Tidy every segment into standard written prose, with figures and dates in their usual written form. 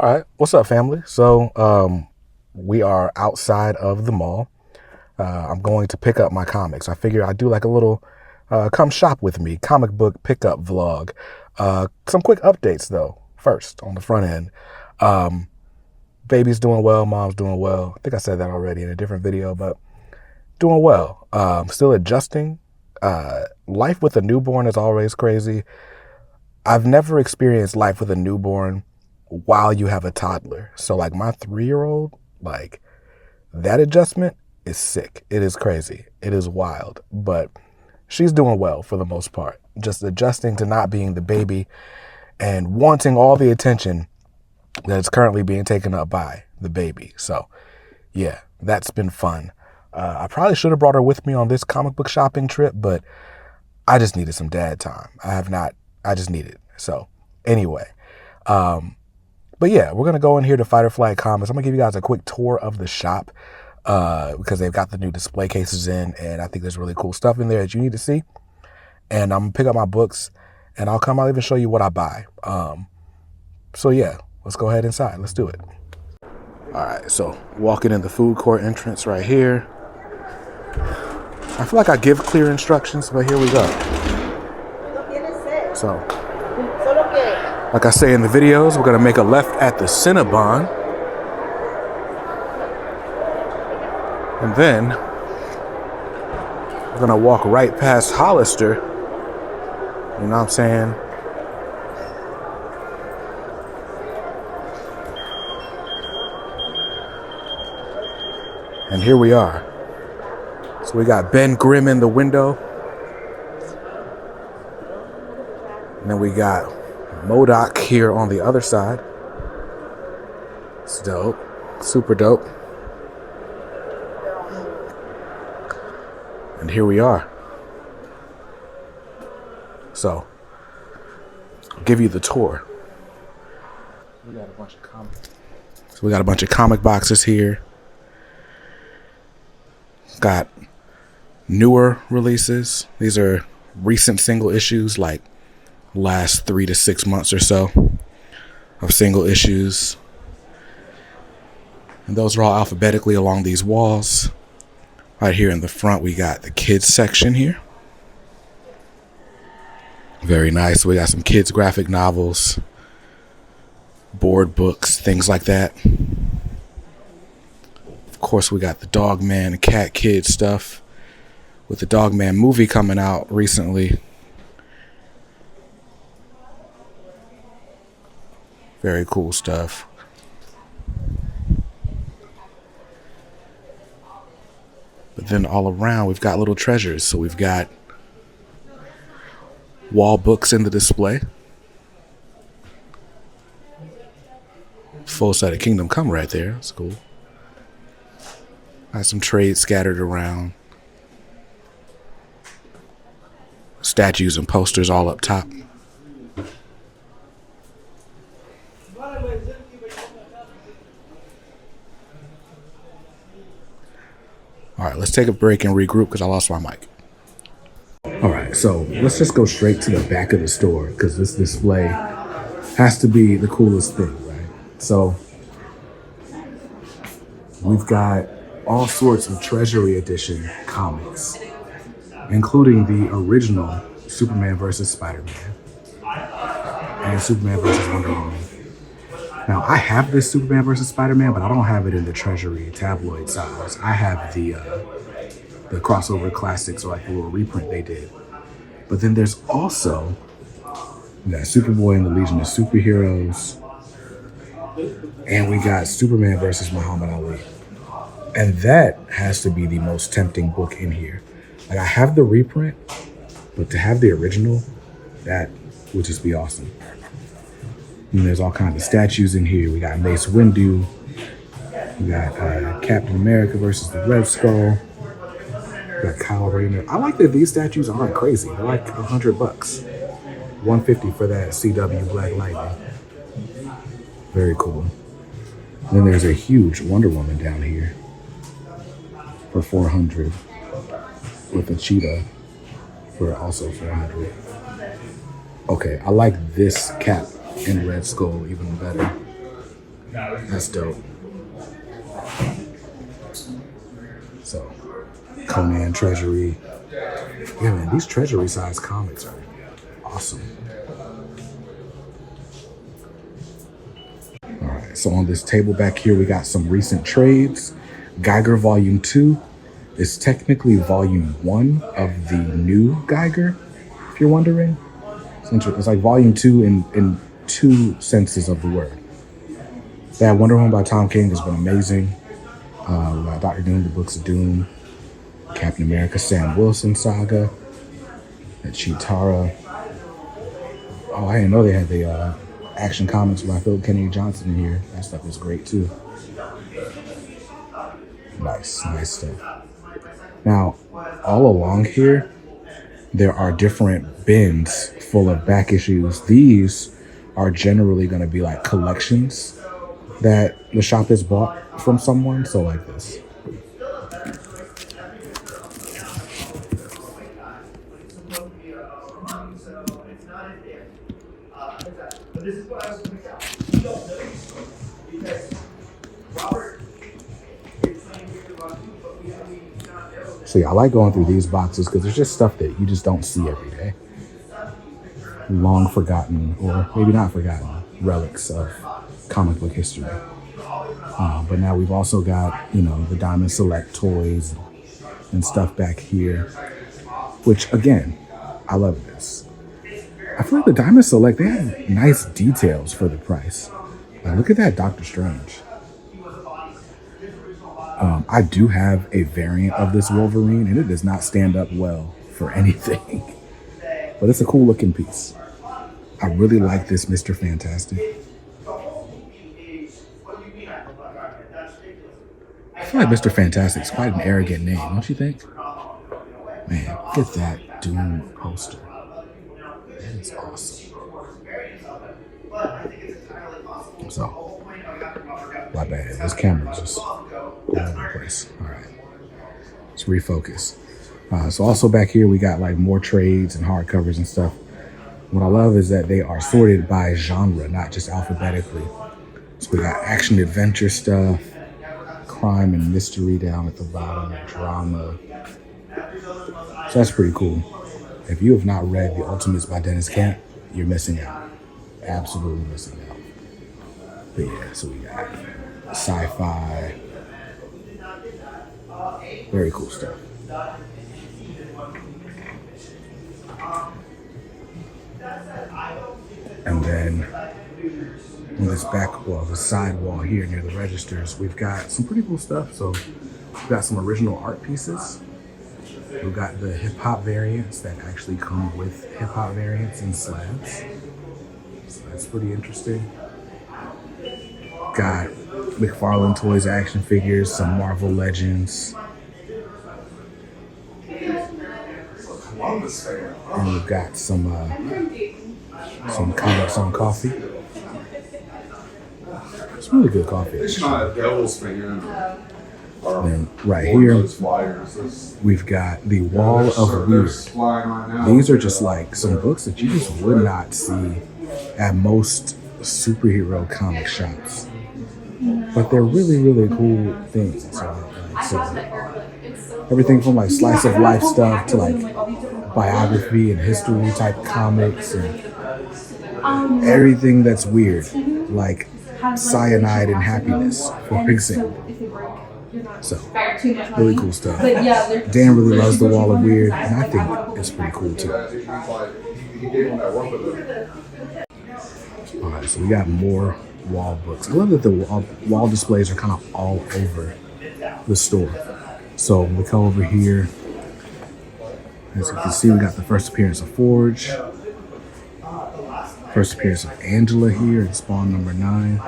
All right, what's up, family? We are outside of the mall. I'm going to pick up my comics. I figure I'd do like a little come shop with me comic book pickup vlog. Some quick updates though. First, on the front end, baby's doing well, mom's doing well. I think I said that already in a different video, but doing well. Still adjusting. Life with a newborn is always crazy. I've never experienced life with a newborn while you have a toddler. So like my 3-year-old, like that adjustment is sick. It is crazy. It is wild, but she's doing well for the most part. Just adjusting to not being the baby and wanting all the attention that is currently being taken up by the baby. So yeah, that's been fun. I probably should have brought her with me on this comic book shopping trip, but I just needed some dad time. I just needed it. So anyway, but yeah, we're going to go in here to Fight or Flight Comics. I'm going to give you guys a quick tour of the shop because they've got the new display cases in, and I think there's really cool stuff in there that you need to see. And I'm going to pick up my books, and I'll even show you what I buy. So yeah, let's go ahead inside. Let's do it. All right, so walking in the food court entrance right here. I feel like I give clear instructions, but here we go. So, like I say in the videos, we're going to make a left at the Cinnabon. And then we're going to walk right past Hollister. You know what I'm saying? And here we are. So we got Ben Grimm in the window. And then we got MODOK here on the other side. It's dope. Super dope. And here we are. So, I'll give you the tour. We got a bunch of comics. So we got a bunch of comic boxes here. Got newer releases. These are recent single issues, like last 3 to 6 months or so of single issues. And those are all alphabetically along these walls. Right here in the front, we got the kids section here. Very nice. We got some kids graphic novels, board books, things like that. Of course, we got the Dogman and Cat Kid stuff with the Dogman movie coming out recently. Very cool stuff. But then all around, we've got little treasures. So we've got wall books in the display. Full set of Kingdom Come right there. That's cool. Got some trades scattered around. Statues and posters all up top. All right, let's take a break and regroup because I lost my mic. All right, so let's just go straight to the back of the store because this display has to be the coolest thing, right? So we've got all sorts of Treasury edition comics, including the original Superman vs. Spider-Man and Superman vs. Wonder Woman. Now, I have this Superman vs. Spider-Man, but I don't have it in the Treasury tabloid size. I have the crossover classics, or like the little reprint they did. But then there's also we got Superboy and the Legion of Superheroes, and we got Superman vs. Muhammad Ali. And that has to be the most tempting book in here. Like, I have the reprint, but to have the original, that would just be awesome. And there's all kinds of statues in here. We got Mace Windu. We got Captain America versus the Red Skull. We got Kyle Rayner. I like that these statues aren't crazy. They're like $100. $150 for that CW Black Lightning. Very cool. And then there's a huge Wonder Woman down here for $400 with a cheetah for also $400. Okay, I like this cap in Red Skull even better. That's dope. So, Conan, Treasury. Yeah, man, these Treasury size comics are awesome. All right, so on this table back here, we got some recent trades. Geiger Volume 2 is technically Volume 1 of the new Geiger, if you're wondering. It's like Volume 2 in two senses of the word. That Wonder Woman by Tom King has been amazing. We got Dr. Doom, The Books of Doom, Captain America, Sam Wilson saga, that Chitara. Oh, I didn't know they had the Action Comics by Philip Kennedy Johnson in here. That stuff is great too. Nice stuff. Now, all along here, there are different bins full of back issues. These are generally going to be like collections that the shop has bought from someone. So like this. So yeah, I like going through these boxes because there's just stuff that you just don't see every day. Long forgotten, or maybe not forgotten, relics of comic book history. But now we've also got, the Diamond Select toys and stuff back here, which again, I love this. I feel like the Diamond Select, they have nice details for the price. Like, look at that Doctor Strange. I do have a variant of this Wolverine, and it does not stand up well for anything. But it's a cool looking piece. I really like this Mr. Fantastic. I feel like Mr. Fantastic is quite an arrogant name, don't you think? Man, look at that Doom poster. That is awesome. So, my bad. This camera is just all over the place. All right. Let's refocus. So also back here, we got like more trades and hardcovers and stuff. What I love is that they are sorted by genre, not just alphabetically. So we got action adventure stuff, crime and mystery down at the bottom, drama. So that's pretty cool. If you have not read The Ultimates by Dennis Camp, you're missing out. Absolutely missing out. But yeah, so we got sci-fi. Very cool stuff. And then on this back wall, the side wall here near the registers, we've got some pretty cool stuff. So we've got some original art pieces. We've got the hip hop variants that actually come with hip hop variants in slabs. So that's pretty interesting. Got McFarlane Toys action figures, some Marvel Legends. And we've got some comics on coffee. It's really good coffee. It's not a devil's finger. And right here, we've got the Wall of Weird. These are just like some books that you just would not see at most superhero comic shops. But they're really, really cool things. So everything from like slice of life stuff to like biography and history type comics and everything that's weird, like Cyanide and Happiness, for example. So, really cool stuff. Dan really loves the Wall of Weird, and I think it's pretty cool too. Alright, so we got more wall books. I love that the wall displays are kind of all over the store. So we come over here. As you can see, we got the first appearance of Forge. First appearance of Angela here in Spawn number 9.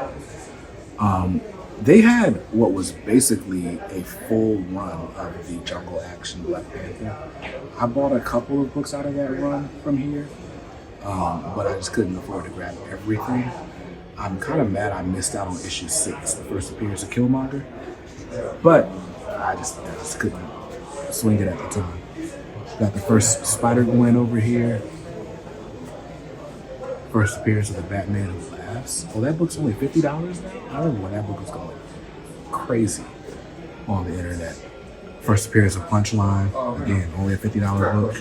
They had what was basically a full run of the Jungle Action Black Panther. I bought a couple of books out of that run from here, but I just couldn't afford to grab everything. I'm kind of mad I missed out on issue 6, the first appearance of Killmonger, but I just couldn't swing it at the time. Got the first Spider-Gwen over here. First appearance of the Batman Who Laughs. Oh, that book's only $50 now? I remember when that book was going crazy on the internet. First appearance of Punchline. Again, only a $50 book.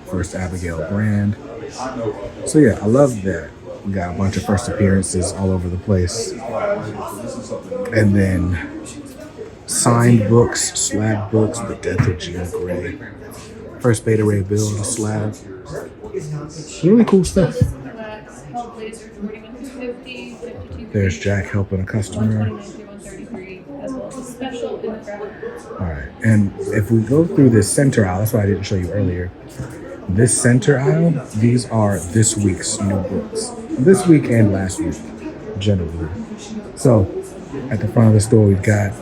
First Abigail Brand. So yeah, I love that. We got a bunch of first appearances all over the place. And then signed books, slab books, The Death of Jean Grey. First Beta Ray Bill, the slab. Really cool stuff. There's Jack helping a customer. Alright, and if we go through this center aisle, that's what I didn't show you earlier. This center aisle, these are this week's new books. This week and last week, generally. So, at the front of the store, we've got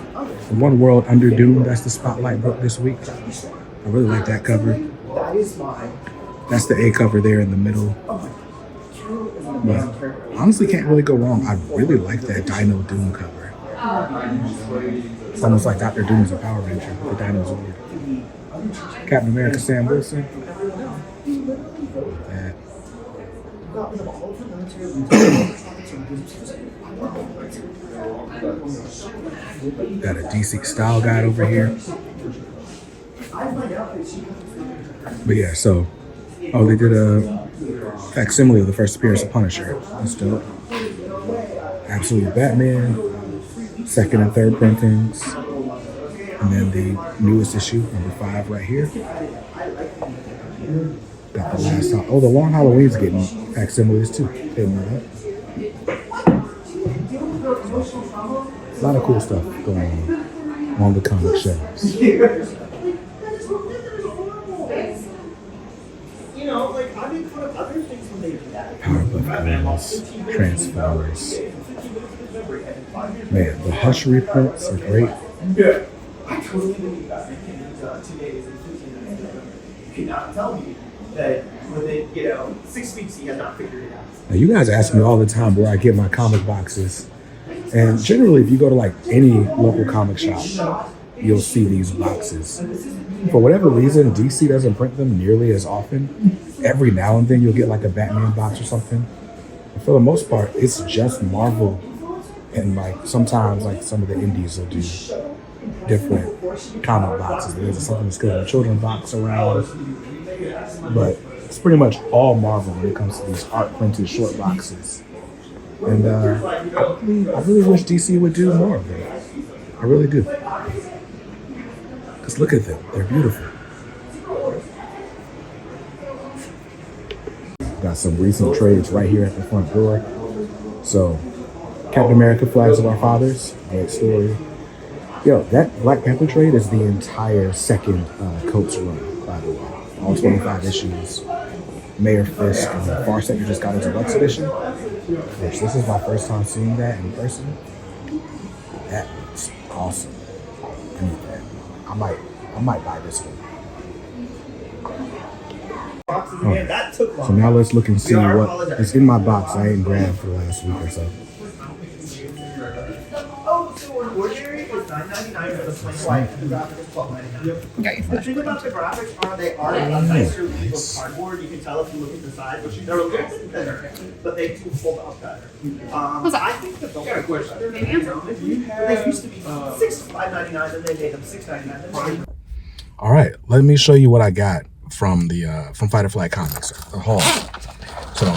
One World Under Doom. That's the spotlight book this week. I really like that cover. That's the A cover there in the middle. But honestly, can't really go wrong. I really like that Dino Doom cover. It's almost like Dr. Doom's a Power Ranger. The Dino's weird. Captain America Sam Wilson. That. Got a DC style guide over here. But yeah, so they did a facsimile of the first appearance of Punisher. That's dope. Absolute Batman, second and third printings, and then the newest issue, number 5, right here. Got the last time. Oh, the Long Halloween's getting facsimiles too. Didn't know that. A lot of cool stuff going on the comic shelves. Powerpuff Girls, Transformers. Man, the Hush reprints are great. Yeah. I totally believe that. 2 days and 15 minutes. You cannot tell me that within, 6 weeks he has not figured it out. Now, you guys ask me all the time where I get my comic boxes. And generally, if you go to like any local comic shop, you'll see these boxes. For whatever reason, DC doesn't print them nearly as often. Every now and then you'll get like a Batman box or something. But for the most part, it's just Marvel. And like sometimes like some of the indies will do different comic boxes. There's something that's good, a children's box around. But it's pretty much all Marvel when it comes to these art printed short boxes. And I really wish DC would do more of it. I really do. Because look at them. They're beautiful. Got some recent trades right here at the front door. So, Captain America, Flags of Our Fathers. Great story. Yo, that Black Panther trade is the entire second Coates run, by the way. All 25 issues. Mayor Fisk and the Far Sector just got into Lux Edition. Which this is my first time seeing that in person. That looks awesome. I need that. I might buy this one. Right. So now let's look and see what is in my box I ain't grabbed for the last week or so. Oh, so an ordinary is $9.99 for the plain white, and the graphic is $12.99. Okay. The thing about the graphics are they are a nicer piece of cardboard. You can tell if you look at the side, which they're a little bit thinner, but they do hold up better. I think that they'll get question. They used to be $5.99, then they made them $6.99. All right, let me show you what I got from the from Fighter Flight Comics, the haul. So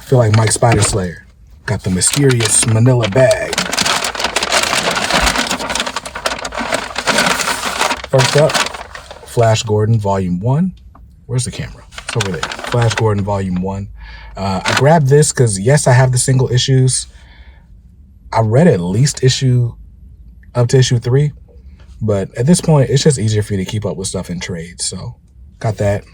I feel like Mike Spider Slayer got the mysterious manila bag. First up, Flash Gordon Volume 1. Where's the camera? It's over there. Flash Gordon Volume 1. I grabbed this because yes, I have the single issues. I read at least up to issue 3, but at this point, it's just easier for you to keep up with stuff in trades. So, got that.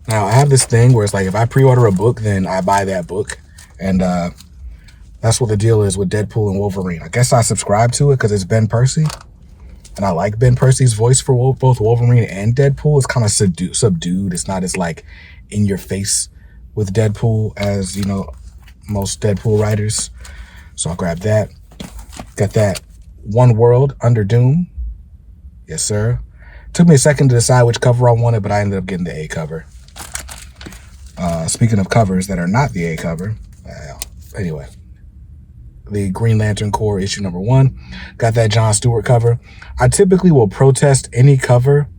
Now, I have this thing where it's like, if I pre-order a book, then I buy that book. And that's what the deal is with Deadpool and Wolverine. I guess I subscribe to it because it's Ben Percy. And I like Ben Percy's voice for both Wolverine and Deadpool. It's kind of subdued. It's not as like in your face with Deadpool as, most Deadpool writers. So I'll grab that. Got that One World Under Doom. Yes, sir. Took me a second to decide which cover I wanted, but I ended up getting the A cover. Speaking of covers that are not the A cover, anyway, the Green Lantern Corps issue number 1. Got that Jon Stewart cover. I typically will protest any cover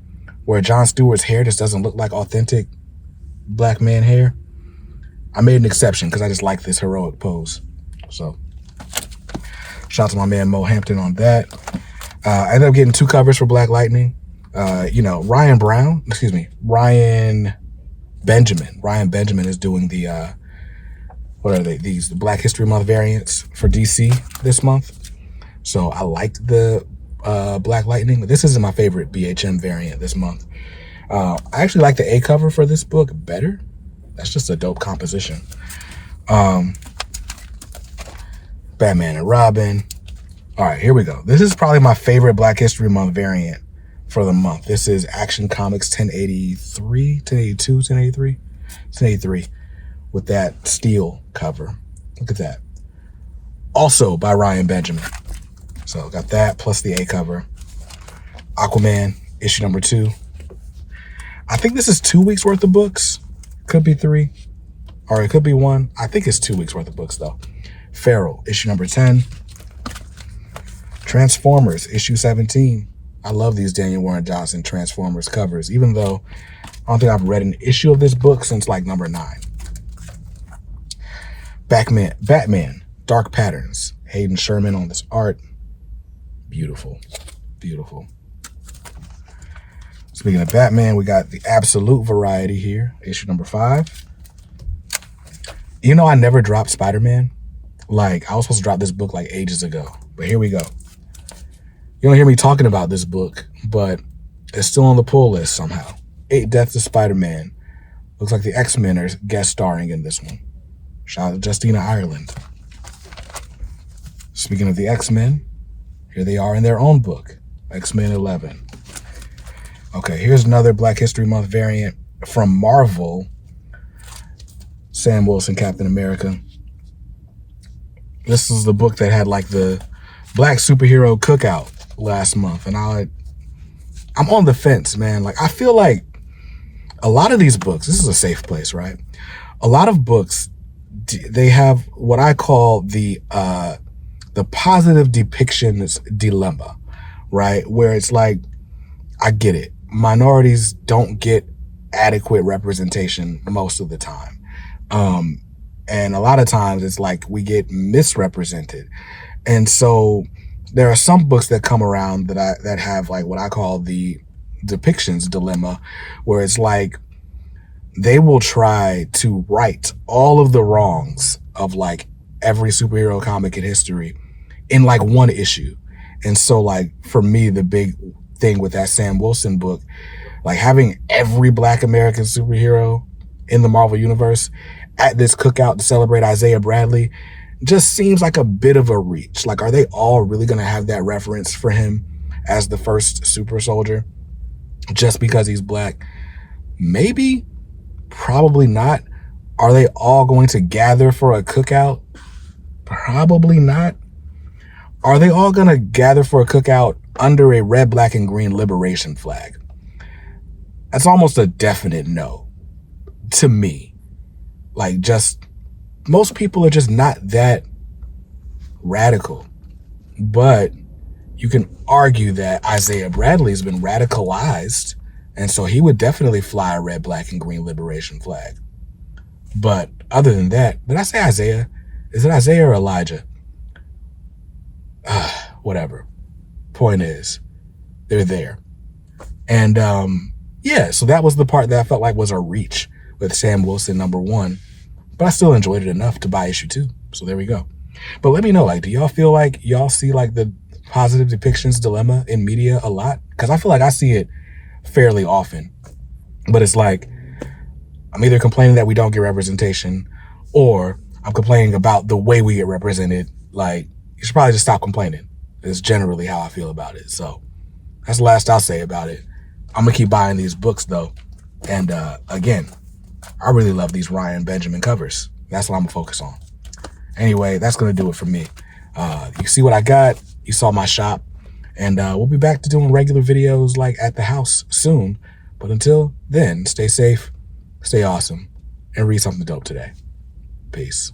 where Jon Stewart's hair just doesn't look like authentic black man hair. I made an exception because I just like this heroic pose. So, shout out to my man Mo Hampton on that. I ended up getting 2 covers for Black Lightning. Ryan Benjamin. Ryan Benjamin is doing the, what are they? The Black History Month variants for DC this month. So I liked the Black Lightning. This isn't my favorite BHM variant this month. I actually like the A cover for this book better. That's just a dope composition. Batman and Robin. All right, here we go. This is probably my favorite Black History Month variant for the month. This is Action Comics 1083 with that steel cover. Look at that. Also by Ryan Benjamin. So got that plus the A cover. Aquaman issue number 2. I think this is 2 weeks worth of books. Could be 3, or it could be 1. I think it's 2 weeks worth of books though. Feral issue number 10. Transformers issue 17. I love these Daniel Warren Johnson Transformers covers, even though I don't think I've read an issue of this book since like number 9. Batman Dark Patterns. Hayden Sherman on this art. Beautiful. Beautiful. Speaking of Batman, we got the Absolute variety here, issue number 5. You know, I never dropped Spider-Man. Like, I was supposed to drop this book like ages ago, but here we go. You don't hear me talking about this book, but it's still on the pull list somehow. 8 Deaths of Spider-Man. Looks like the X-Men are guest starring in this one. Shout out to Justina Ireland. Speaking of the X-Men, here they are in their own book, X-Men 11. Okay, here's another Black History Month variant from Marvel. Sam Wilson, Captain America. This is the book that had like the Black superhero cookout last month, and I'm on the fence, man. Like, I feel like a lot of these books, this is a safe place, right? A lot of books, they have what I call the positive depictions dilemma, right? Where it's like, I get it. Minorities don't get adequate representation most of the time. And a lot of times it's like we get misrepresented. And so there are some books that come around that have like what I call the depictions dilemma, where it's like they will try to right all of the wrongs of like every superhero comic in history in like one issue. And so like for me, the big thing with that Sam Wilson book, like having every Black American superhero in the Marvel universe at this cookout to celebrate Isaiah Bradley just seems like a bit of a reach. Like, are they all really going to have that reference for him as the first super soldier just because he's Black? Maybe, probably not. Are they all going to gather for a cookout? Probably not. Are they all going to gather for a cookout under a red, black, and green liberation flag? That's almost a definite no to me. Like, just, most people are just not that radical. But you can argue that Isaiah Bradley's been radicalized, and so he would definitely fly a red, black, and green liberation flag. But other than that, did I say Isaiah? Is it Isaiah or Elijah? Whatever. Point is, they're there. And yeah, so that was the part that I felt like was a reach with Sam Wilson number 1. But I still enjoyed it enough to buy issue 2. So there we go. But let me know, like, do y'all feel like y'all see like the positive depictions dilemma in media a lot? Because I feel like I see it fairly often. But it's like, I'm either complaining that we don't get representation, or I'm complaining about the way we get represented. Like, you should probably just stop complaining. It's generally how I feel about it. So that's the last I'll say about it. I'm going to keep buying these books, though. And again, I really love these Ryan Benjamin covers. That's what I'm going to focus on. Anyway, that's going to do it for me. You see what I got? you saw my shop. And we'll be back to doing regular videos like at the house soon. But until then, stay safe, stay awesome, and read something dope today. Peace.